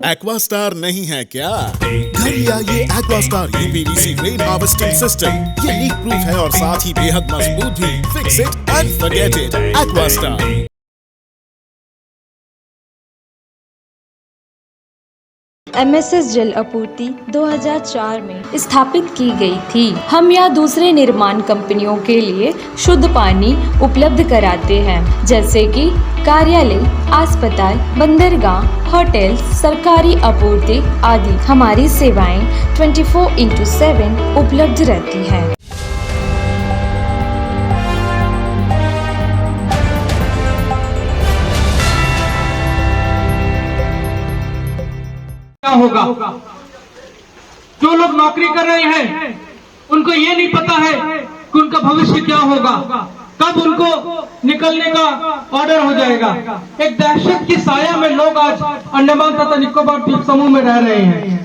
Aquastar नहीं है क्या? घर लिया ये Aquastar UPVC rain harvesting system. ये लीक प्रूफ है और साथ ही बेहद मजबूत भी। Fix it and forget it. Aquastar. MSS जल आपूर्ति 2004 में स्थापित की गई थी। हम या दूसरे निर्माण कंपनियों के लिए शुद्ध पानी उपलब्ध कराते हैं, जैसे कि कार्यालय, अस्पताल, बंदरगाह, होटल, सरकारी आपूर्ति आदि। हमारी सेवाएं 24/7 उपलब्ध रहती हैं। क्या होगा? जो लोग नौकरी कर रहे हैं उनको ये नहीं पता है कि उनका भविष्य क्या होगा, कब उनको निकलने का ऑर्डर हो जाएगा। एक दहशत की साया में लोग आज अंडमान तथा निकोबार द्वीप समूह में रह रहे हैं।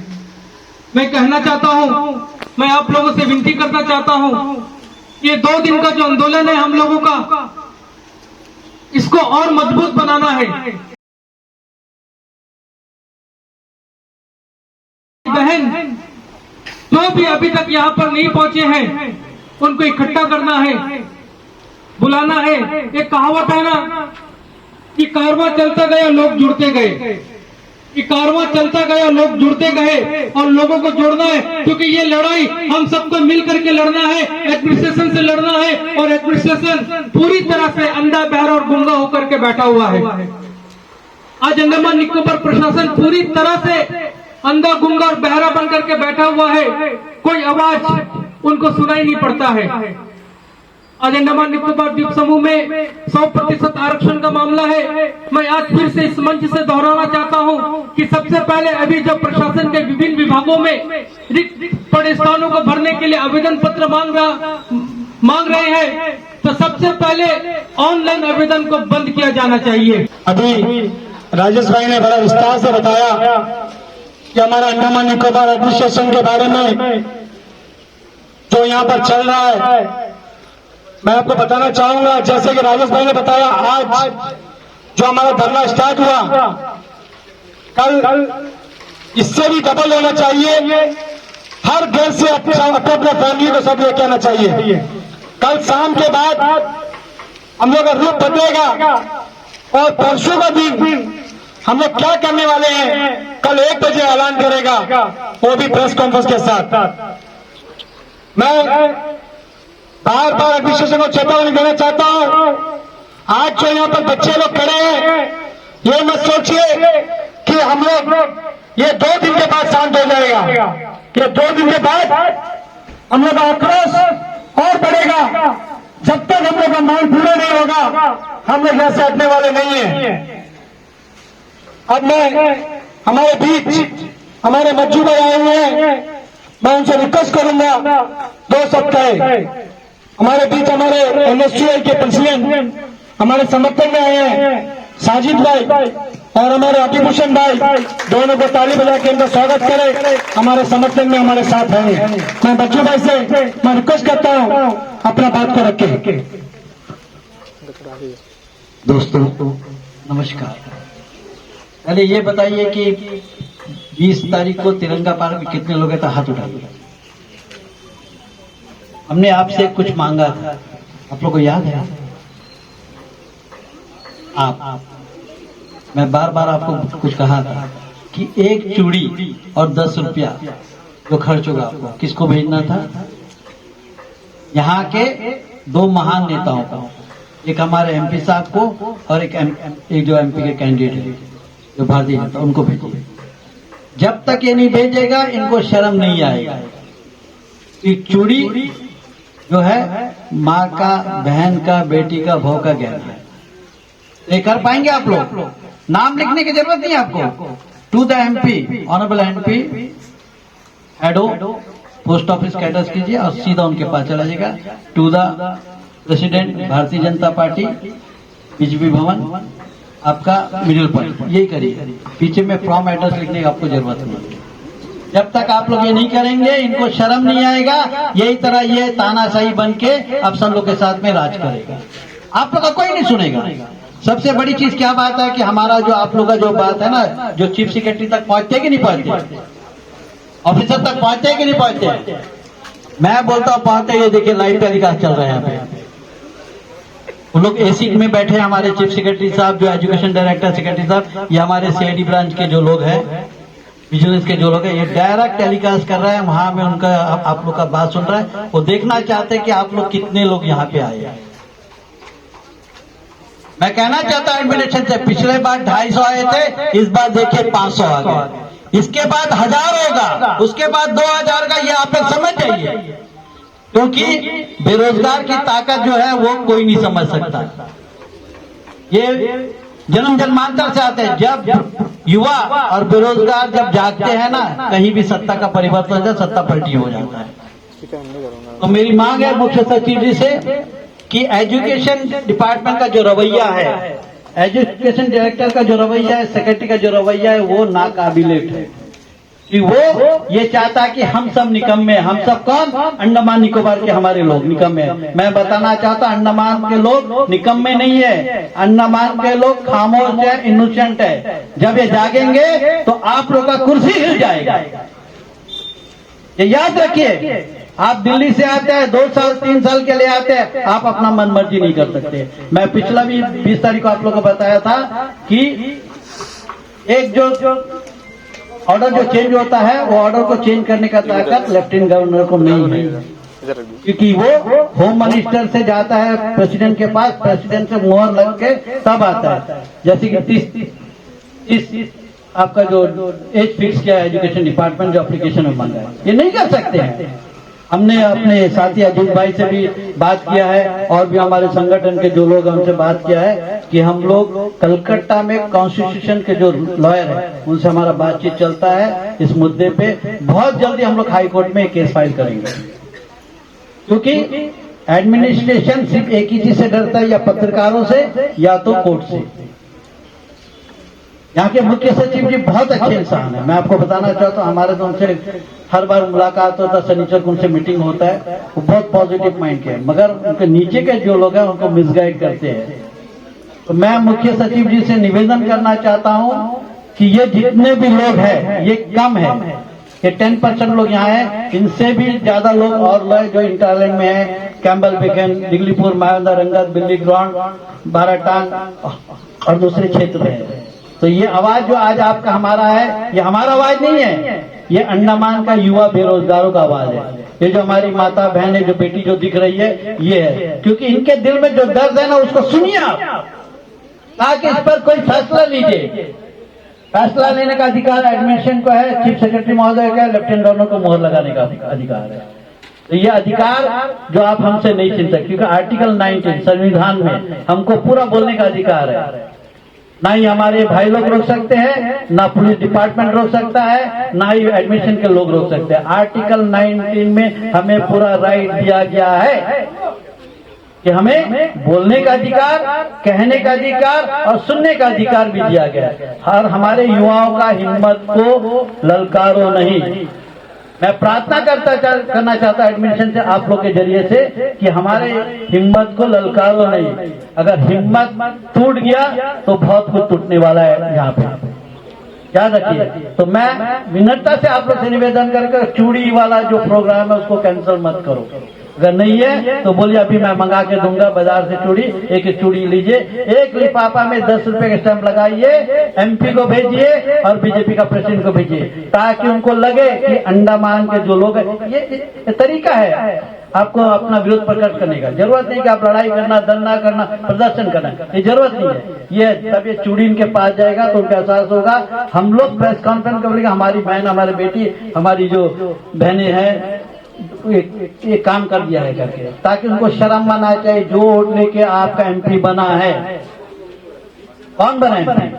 मैं कहना चाहता हूं, मैं आप लोगों से विनती करना चाहता हूं, ये 2 दिन का जो आंदोलन है हम लोगों का, इसको और मजबूत बनाना है। बहन जो भी अभी तक यहाँ पर नहीं पहुंचे हैं उनको इकट्ठा करना है, बुलाना है। एक कहावत है ना कि कारवां चलता गया लोग जुड़ते गए, कि कारवां चलता गया लोग जुड़ते गए और लोगों को जोड़ना है, क्योंकि ये लड़ाई हम सबको मिल करके लड़ना है। एडमिनिस्ट्रेशन से लड़ना है और एडमिनिस्ट्रेशन पूरी तरह से अंधा बहरा और गूंगा होकर के बैठा हुआ है। आज अंडमान निकोबार प्रशासन पूरी तरह से अंधा गुंगा और बहरा बन करके बैठा हुआ है। कोई आवाज उनको सुनाई नहीं पड़ता है। आज अंडमान निकोबार द्वीप समूह में 100% आरक्षण का मामला है। मैं आज फिर से इस मंच से दोहराना चाहता हूं कि सबसे पहले अभी जब प्रशासन के विभिन्न विभागों में रिक्त पड़े स्थानों को भरने के लिए आवेदन पत्र मांग रहे हैं, तो सबसे पहले ऑनलाइन आवेदन को बंद किया जाना चाहिए। अभी राजेश भाई ने बड़ा विस्तार से बताया कि हमारा अंडमान निकोबार एडमिनिस्ट्रेशन के बारे में जो यहाँ पर चल रहा है। मैं आपको बताना चाहूंगा, जैसे कि राजेश भाई ने बताया, आज जो हमारा धरना स्टार्ट हुआ, कल इससे भी डबल होना चाहिए। हर घर से अपने अपने फैमिली को सब लेके आना चाहिए। कल शाम के बाद हम लोग का रूप बदलेगा और परसों का दिन हम लोग क्या करने वाले हैं, कल 1 बजे ऐलान करेगा, वो भी प्रेस कॉन्फ्रेंस के साथ। मैं बार बार एडमिनिस्ट्रेशन को चेतावनी देना चाहता हूं, आज जो यहाँ पर बच्चे लोग खड़े हैं, ये मत सोचिए कि हम लोग ये 2 दिन के बाद शांत हो जाएगा। ये 2 दिन के बाद हम लोग का आक्रोश और बढ़ेगा। जब तक हम लोग का मांग पूरा नहीं होगा, हम लोग यहाँ से हटने वाले नहीं है। अब मैं हमारे बीच हमारे मज्जू भाई आए हुए हैं, मैं उनसे रिक्वेस्ट करूंगा 2 सप्ताह हमारे बीच हमारे एनएसयूआई के प्रेसिडेंट हमारे समर्थन में आए हैं, साजिद भाई और हमारे अभिभूषण भाई, दोनों को ताली बजा के इनका स्वागत करें। हमारे समर्थन में हमारे साथ हैं। मैं मज्जू भाई से मैं रिक्वेस्ट करता हूं, अपना बात को रखें। दोस्तों नमस्कार। पहले ये बताइए कि 20 तारीख को तिरंगा पार्क में कितने लोग हैं? हाथ उठाइए। हमने आपसे कुछ मांगा था, आप लोग को याद है? मैं बार बार आपको कुछ कहा था कि एक चूड़ी और 10 रुपया जो खर्च होगा आपको किसको भेजना था? यहाँ के 2 महान नेताओं को, एक हमारे एमपी साहब को और एक जो एमपी के कैंडिडेट है जो भारतीय जनता, उनको भेजिए। जब तक ये नहीं भेजेगा इनको शर्म नहीं आएगा। कि चूड़ी जो है माँ का, बहन का, बेटी का, भाव का गहना है। ये कर पाएंगे आप लोग? नाम लिखने की जरूरत नहीं आपको। To the MP, honourable MP एडो, पोस्ट ऑफिस कैटर्स कीजिए और सीधा उनके पास चला जाएगा। To the president Bharatiya Janata party, BJP भवन, आपका मिडिल पॉइंट, यही करिए। पीछे में फ्रॉम एड्रेस लिखने की आपको जरूरत नहीं। जब तक आप लोग ये नहीं करेंगे इनको शर्म नहीं आएगा। यही तरह ये तानाशाही बन के अब सब लोग के साथ में राज करेगा। आप लोग का कोई नहीं सुनेगा। सबसे बड़ी चीज क्या बात है कि हमारा जो आप लोग का जो बात है ना, जो चीफ सेक्रेटरी तक पहुंचते हैं कि नहीं पहुंचते, ऑफिसर तक पहुंचते हैं कि नहीं पहुंचते? मैं बोलता हूँ पहुंचते। ये देखिए लाइव टेलीकास्ट चल रहा है यहाँ पे, वो लोग एसी में बैठे हैं, हमारे चीफ सेक्रेटरी साहब, जो एजुकेशन डायरेक्टर सेक्रेटरी साहब, ये हमारे सीआईडी ब्रांच के जो लोग हैं, विजिलेंस के जो लोग हैं, ये डायरेक्ट टेलीकास्ट कर रहे हैं। वहां में उनका आप लोग का बात सुन रहा है, वो देखना चाहते हैं कि आप लोग कितने लोग यहाँ पे आए हैं। मैं कहना चाहता हूं एडमिनिस्ट्रेशन से, पिछले बार 250 आए थे, इस बार देखिए 500 आ गए, इसके बाद 1000 होगा, उसके बाद 2000 का, ये आप लोग समझ जाइए, क्योंकि बेरोजगार की ताकत जो है वो कोई नहीं समझ सकता। ये जन्म जन्मांतर से आते हैं। जब युवा और बेरोजगार जब जागते हैं ना, कहीं भी सत्ता का परिवर्तन हो जाए, सत्ता पलटी हो जाता है। तो मेरी मांग है मुख्य सचिव जी से कि एजुकेशन डिपार्टमेंट का जो रवैया है, एजुकेशन डायरेक्टर का जो रवैया है, सेक्रेटरी का जो रवैया है, वो नाकाबिलेट है। कि वो ये चाहता है कि हम सब निकम्मे, हम सब कौन? अंडमान निकोबार के हमारे लोग निकम्मे हैं। मैं बताना चाहता हूं अंडमान के लोग निकम्मे नहीं है, अंडमान के लोग खामोश है, इनोसेंट है। जब ये जागेंगे तो आप लोग का कुर्सी हिल जाएगा, ये याद रखिए। आप दिल्ली से आते हैं, 2 साल 3 साल के लिए आते हैं, आप अपना मन मर्जी नहीं कर सकते। मैं पिछला भी 20 तारीख को आप लोगों को बताया था कि एक जो ऑर्डर जो चेंज होता है, वो ऑर्डर को चेंज करने का ताकत लेफ्टिनेंट गवर्नर को नहीं है, क्योंकि वो होम मिनिस्टर से जाता है प्रेसिडेंट के पास, प्रेसिडेंट से मोहर लग के तब आता है। जैसे कि 30 आपका जो एज फिक्स किया है एजुकेशन डिपार्टमेंट, जो एप्लीकेशन में मांगा है, ये नहीं कर सकते हैं। हमने अपने साथी अजीत भाई से भी बात किया है, और भी हमारे संगठन के जो लोग हैं उनसे बात किया है कि हम लोग कलकत्ता में कॉन्स्टिट्यूशन के जो लॉयर हैं उनसे हमारा बातचीत चलता है इस मुद्दे पे। बहुत जल्दी हम लोग हाई कोर्ट में केस फाइल करेंगे, क्योंकि एडमिनिस्ट्रेशन सिर्फ एक ही चीज से डरता है, या पत्रकारों से या तो कोर्ट से। यहाँ के मुख्य सचिव जी बहुत अच्छे इंसान है, मैं आपको बताना चाहता हूँ। हमारे तो उनसे हर बार मुलाकात होता है, शनिचर को उनसे मीटिंग होता है, वो बहुत पॉजिटिव माइंड के हैं, मगर उनके नीचे के जो लोग हैं उनको मिसगाइड करते हैं। तो मैं मुख्य सचिव जी से निवेदन करना चाहता हूँ कि ये जितने भी लोग हैं ये कम है, ये 10% लोग यहाँ हैं, इनसे भी ज्यादा लोग और लोग जो इंटरलैंड में है, कैम्बल बेकन, दिगलीपुर, मायावंदा, रंगत, बिल्ली ग्राउंड, बाराटांग और दूसरे क्षेत्र में है। तो ये आवाज जो आज आपका हमारा है, ये हमारा आवाज नहीं है, ये अंडमान का युवा बेरोजगारों का आवाज है। ये जो हमारी माता बहन है, जो बेटी जो दिख रही है, ये है, क्योंकि इनके दिल में जो दर्द है ना, उसको सुनिए आप, ताकि इस पर कोई फैसला लीजिए। फैसला लेने का अधिकार एडमिनिस्ट्रेशन को है, चीफ सेक्रेटरी महोदय का, लेफ्टिनेंट गवर्नर को मोहर लगाने का अधिकार है। तो ये अधिकार जो आप हमसे नहीं छीन सकते, क्योंकि आर्टिकल 19 संविधान में हमको पूरा बोलने का अधिकार है। ना ही हमारे भाई लोग रोक सकते हैं, ना पुलिस डिपार्टमेंट रोक सकता है, ना ही एडमिशन के लोग रोक सकते हैं। आर्टिकल 19 में हमें पूरा राइट दिया गया है कि हमें बोलने का अधिकार, कहने का अधिकार और सुनने का अधिकार भी दिया गया है। और हमारे युवाओं का हिम्मत को ललकारो नहीं। मैं प्रार्थना करना चाहता एडमिनिस्ट्रेशन से, आप लोग के जरिए से, कि हमारे हिम्मत को ललकारो नहीं। अगर हिम्मत टूट गया तो बहुत कुछ टूटने वाला है यहाँ पे, याद रखिए। तो मैं विनम्रता से आप लोग से निवेदन करके चूड़ी वाला जो प्रोग्राम है उसको कैंसिल मत करो। अगर नहीं है तो बोलिए अभी मैं मंगा के दूंगा बाजार से चूड़ी, एक चूड़ी लीजिए, एक लिफाफा में 10 रुपए का स्टैंप लगाइए, एमपी को भेजिए और बीजेपी का प्रेसिडेंट को भेजिए, ताकि उनको लगे कि अंडमान के जो लोग हैं, ये तरीका है आपको अपना विरोध प्रकट करने का। जरूरत नहीं कि आप लड़ाई करना, धरना करना, प्रदर्शन करना, ये जरूरत नहीं है। ये तब ये चूड़ी इनके पास जाएगा तो उनका एहसास होगा। हम लोग प्रेस कॉन्फ्रेंस कर बोलेंगे हमारी बहन, हमारी बेटी, हमारी जो बहनें हैं ये काम कर दिया है करके, ताकि उनको शर्म आना चाहिए। जो वोट लेके आपका एमपी बना है, कौन बना है?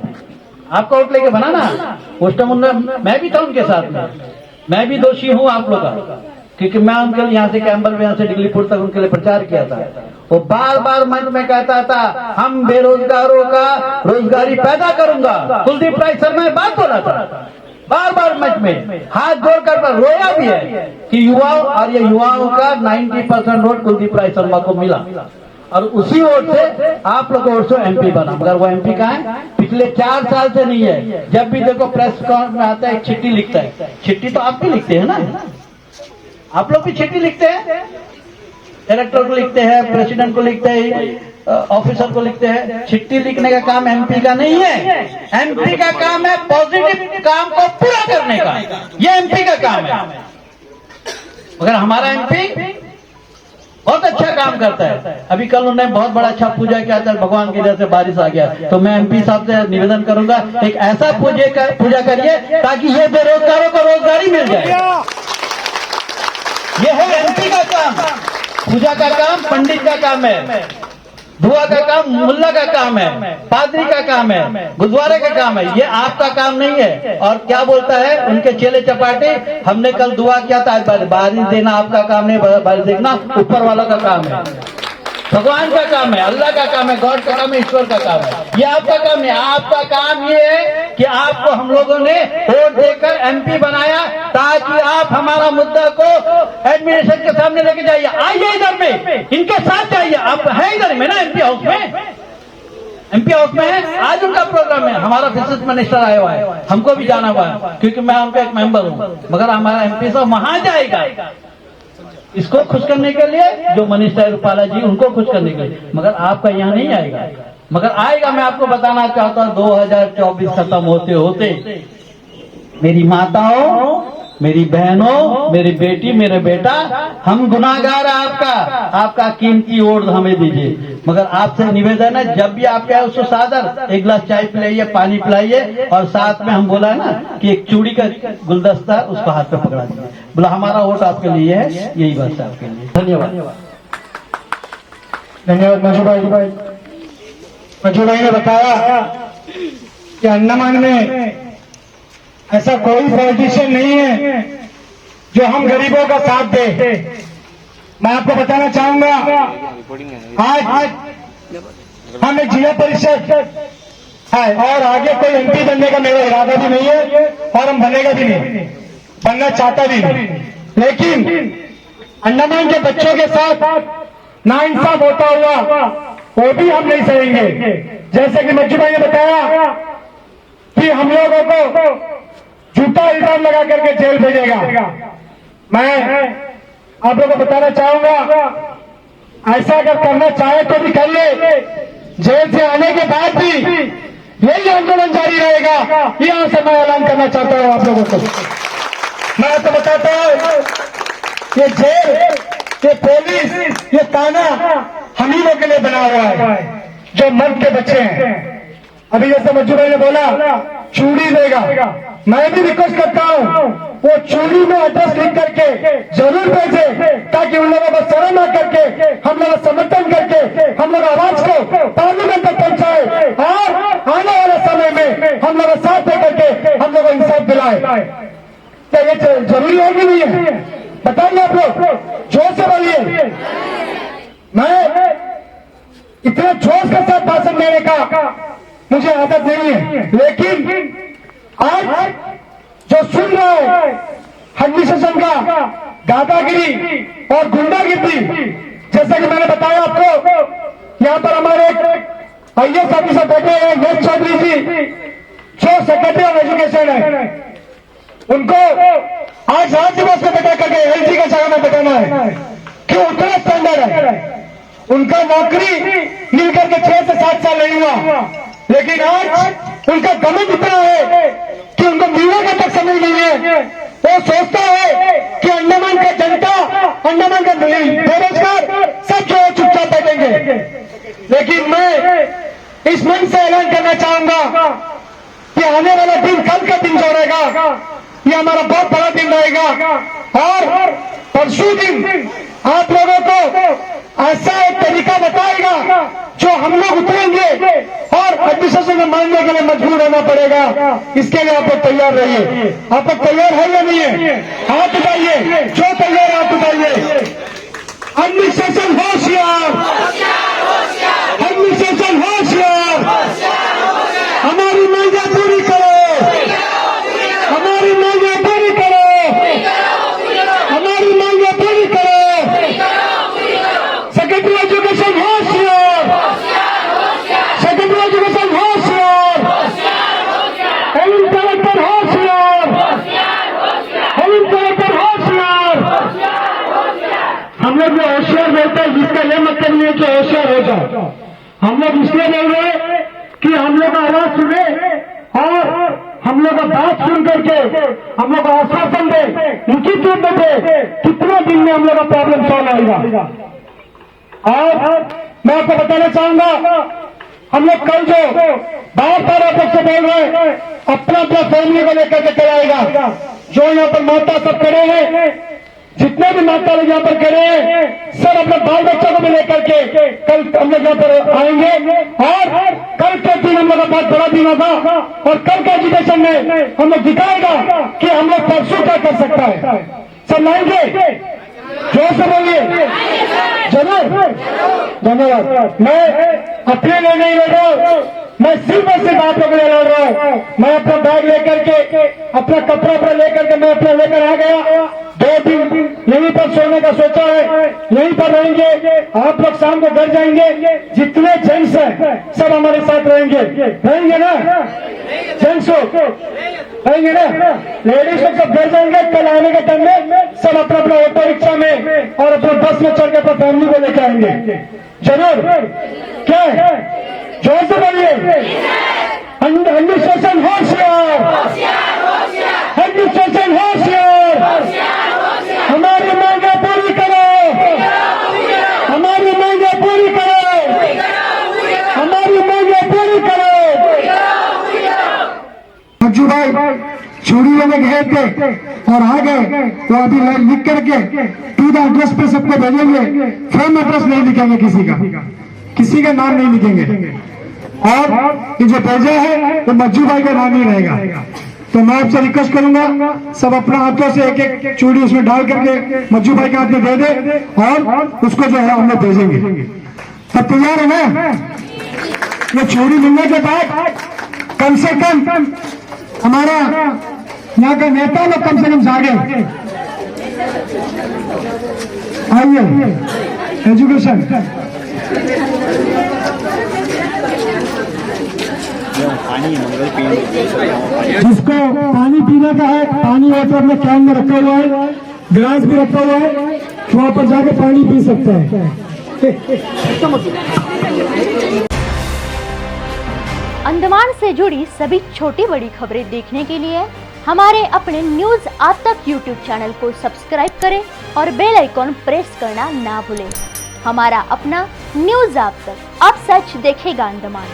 आपका वोट लेके बना ना, उस टाइम मैं भी था उनके साथ में, मैं भी दोषी हूँ आप लोग का, क्योंकि मैं उनके लिए यहाँ से कैम्बल में, यहाँ से दिगलीपुर तक उनके लिए प्रचार किया था। वो बार बार मंच में कहता था हम बेरोजगारों का रोजगारी पैदा करूंगा। कुलदीप राय शर्मा ने बात बोला था बार बार मंच में, हाथ जोड़कर रोया भी है कि युवाओं, और ये युवाओं का 90% वोट कुलदीप राय शर्मा को मिला। और उसी वोट से आप लोग वोट से एमपी बना, मगर वो एमपी कहाँ है? पिछले 4 साल से नहीं है। जब भी देखो प्रेस कॉन्फ्रेंस में आता है एक चिट्ठी लिखता है। चिट्ठी तो आप भी लिखते हैं ना, आप लोग भी चिट्ठी लिखते हैं, डायरेक्टर को लिखते हैं, प्रेसिडेंट को लिखते हैं, ऑफिसर को लिखते हैं। चिट्ठी लिखने का काम एमपी का नहीं है। एमपी का काम है पॉजिटिव काम को पूरा करने का, ये एमपी का काम है। मगर हमारा एमपी बहुत अच्छा काम करता है। अभी कल उन्होंने बहुत बड़ा अच्छा पूजा किया था, भगवान की दया से बारिश आ गया। तो मैं एमपी साहब से निवेदन करूंगा, एक ऐसा पूजा करिए ताकि ये बेरोजगारों को रोजगारी मिल जाए। ये है एमपी का काम। पूजा का काम पंडित का काम है, दुआ का काम मुल्ला का काम है, पादरी का काम है, गुरुद्वारे का काम है, ये आपका काम नहीं है। और क्या बोलता है उनके चेले चपाटे, हमने कल दुआ किया था, बारिश देना आपका काम नहीं, बारिश देखना ऊपर वाला का काम है, भगवान का काम है, अल्लाह का काम है, गॉड का काम है, ईश्वर का काम है। ये आपका काम नहीं। आपका काम ये है कि आपको हम लोगों ने वोट देकर एमपी बनाया ताकि आप हमारा मुद्दा को एडमिनिस्ट्रेशन के सामने लेके जाइए। आइए इधर में, इनके साथ जाइए। आप है इधर में ना, एमपी हाउस में, एमपी हाउस में है। आज उनका प्रोग्राम है, हमारा फिजिक्स मिनिस्टर आया हुआ है, हमको भी जाना हुआ है क्योंकि मैं उनका एक मेंबर हूँ। मगर हमारा एमपी साहब वहां जाएगा इसको खुश करने के लिए, जो मिनिस्टर रूपाला जी उनको खुश करने के लिए, मगर आपका यहाँ नहीं आएगा। मगर आएगा। मैं आपको बताना चाहता हूँ 2024 खत्म होते होते मेरी माताओं, मेरी बहनों, मेरी बेटी, मेरे बेटा, हम गुनाहगार है आपका कीमती वोट हमें दीजिए। मगर आपसे निवेदन है, जब भी आप आए उसको सादर एक गिलास चाय पिलाइए, पानी पिलाइए, और साथ में हम बोला है ना कि एक चूड़ी का गुलदस्ता उसको हाथ पे पकड़ा दीजिए। बोला हमारा वोट आपके लिए है, यही बात है आपके लिए। धन्यवाद। धन्यवाद मंजू भाई। मंजू भाई ने बताया कि अंडमान में ऐसा कोई पॉलिटिशियन नहीं है जो हम गरीबों का साथ दे। मैं आपको बताना चाहूंगा, आज हम एक जिला परिषद है और आगे कोई एमपी बनने का मेरा इरादा भी नहीं है और हम बनेगा भी नहीं, बनना चाहता भी नहीं। लेकिन अंडमान के बच्चों के साथ नाइंसाफ होता हुआ वो भी हम नहीं सहेंगे। जैसे कि मंजू भाई ने बताया कि हम लोगों को झूठा इल्जाम लगा करके जेल भेजेगा। मैं आप लोगों को बताना चाहूंगा, ऐसा अगर करना चाहे तो भी कर ले। जेल से आने के बाद भी यही आंदोलन जारी रहेगा, यहां से मैं ऐलान करना चाहता हूं आप लोगों को। मैं आपको बताता हूं, ये जेल, ये पुलिस, ये ताना हम ही लोगों के लिए बना हुआ है जो मर्द के बच्चे हैं। अभी जैसे मंजू भाई ने बोला चूड़ी देगा, मैं भी रिक्वेस्ट करता हूं वो चूड़ी में एड्रेस लिख करके जरूर भेजे ताकि उन लोगों को शर्म ना करके हम लोग समर्थन करके हम लोग आवाज को पार्लियामेंट तक पहुंचाए और आने वाले समय में हम लोग साथ दे करके हम लोग इंसाफ दिलाए। क्या ये जरूरी है कि नहीं है? बताइए आप लोग, जोर से बोलिए। मैं इतने जोश के साथ भाषण देने का मुझे आदत नहीं है, लेकिन आज जो सुन रहा है एडमिनिस्ट्रेशन का दादागिरी और गुंडागिरी, जैसे कि मैंने बताया आपको, यहाँ पर हमारे IAS ऑफिसर बैठे हैं यश चौधरी जी, जो सेक्रेटरी ऑफ एजुकेशन है, उनको आज राज्य में से बैठा करके LG का जगह में बैठाना है कि उतना स्टैंडर्ड है। उनका नौकरी मिल करके 6 से 7 साल नहीं हुआ, लेकिन आज उनका गमन इतना है कि उनको मिलने का तक समय नहीं है। वो सोचता है कि अंडमान का जनता, अंडमान का बेरोजगार सब जो है चुपचाप बैठेंगे। लेकिन मैं इस मंच से ऐलान करना चाहूंगा कि आने वाला दिन, कल का दिन जो रहेगा, ये हमारा बहुत बड़ा दिन रहेगा और परसों दिन आप लोगों को ऐसा एक तरीका बताएगा जो हम लोग उतरेंगे और एडमिनिस्ट्रेशन में मानने के लिए मजबूर होना पड़ेगा। इसके लिए आप लोग तैयार रहिए। आप लोग तैयार है या नहीं है? हाथ उठाइए, जो तैयार हाथ उठाइए। एडमिनिस्ट्रेशन होशियार, एडमिनिस्ट्रेशन होशियार, हमारी मांगे पूरी करो, हमारी मांगे पूरी करो, हमारी मांगे पूरी करो। सेक्रेटरी एजुकेशन होशियार, होशियार बोलते हैं, जिसका ये मतलब नहीं है कि होशियार हो जाओ। हम लोग इसलिए बोल रहे हैं कि हम लोग का आवाज सुने और हम लोग का बात सुन करके हम लोग आश्वासन दे, लिखित रूप में दे, कितने दिन में हम लोग का प्रॉब्लम सॉल्व आएगा। और मैं आपको बताना चाहूंगा, हम लोग कल जो बार बार आप लोग से बोल रहे हैं, अपना अपना फैमिली को लेकर के कराएगा। जो यहाँ पर माता सब खड़े हैं, जितने भी माता लोग यहाँ पर खड़े हैं, सब अपने बाल बच्चों को भी लेकर के कल हम लोग यहाँ पर आएंगे। और कल के दिन हम लोग का बहुत बड़ा दिन होगा और कल के एजुकेशन में हम लोग दिखाएगा कि हम लोग परसों क्या कर सकता है। सब लाएंगे, जोर से बोलिए, जरूर। धन्यवाद। मैं अपने लिए नहीं लड़ रहा हूँ, मैं सिर्फ और सिर्फ आप लोगों के लिए लड़ रहा हूँ। मैं अपना बैग लेकर के, अपना कपड़ा अपना लेकर के मैं अपना लेकर आ गया। 2 दिन यहीं पर सोने का सोचा है, यहीं पर रहेंगे। आप लोग शाम को घर जाएंगे, जितने जेंट्स हैं सब हमारे साथ रहेंगे ना? जेंट्स रहेंगे ना? लेडीज लोग सब घर जाएंगे। कल आने के टाइम में सब अपना अपना ऑटो रिक्शा में और अपने बस में चढ़ के अपनी फैमिली को लेकर आएंगे। जरूर। क्या है? जोर से बोलिए। एडमिनिस्ट्रेशन होशियार, एडमिनिस्ट्रेशन होशियार, हमारी मांगे पूरी करो, हमारी मांगे पूरी करो, हमारी मांगे पूरी करो। मज्जू भाई चूड़ी लेने गए थे और आ गए, तो अभी लिख करके टू द एड्रेस पे सबको भेजेंगे। फ्रॉम एड्रेस नहीं लिखेंगे, किसी का नाम नहीं लिखेंगे। और ये जो भेजा है तो मज्जू भाई का नाम ही रहेगा। तो मैं आपसे रिक्वेस्ट करूंगा, सब अपना हाथों से एक एक चूड़ी उसमें डाल करके मज्जू भाई के हाथ में दे दे और उसको जो है हम लोग भेजेंगे। सब तैयार है ना? ये चूड़ी मिलने के बाद कम से कम हमारा यहाँ का नेता लोग कम से कम जागे। आइए, एजुकेशन जिसको पानी पीने का है, पानी वहाँ पर अपने कैन में रखा हुआ है, गिलास भी रखा हुआ है, वहाँ पर जाके पानी पी सकता है। अंडमान से जुड़ी सभी छोटी बड़ी खबरें देखने के लिए हमारे अपने न्यूज आज तक यूट्यूब चैनल को सब्सक्राइब करें और बेल आइकॉन प्रेस करना ना भूलें। हमारा अपना न्यूज आज तक, अब सच देखेगा अंडमान।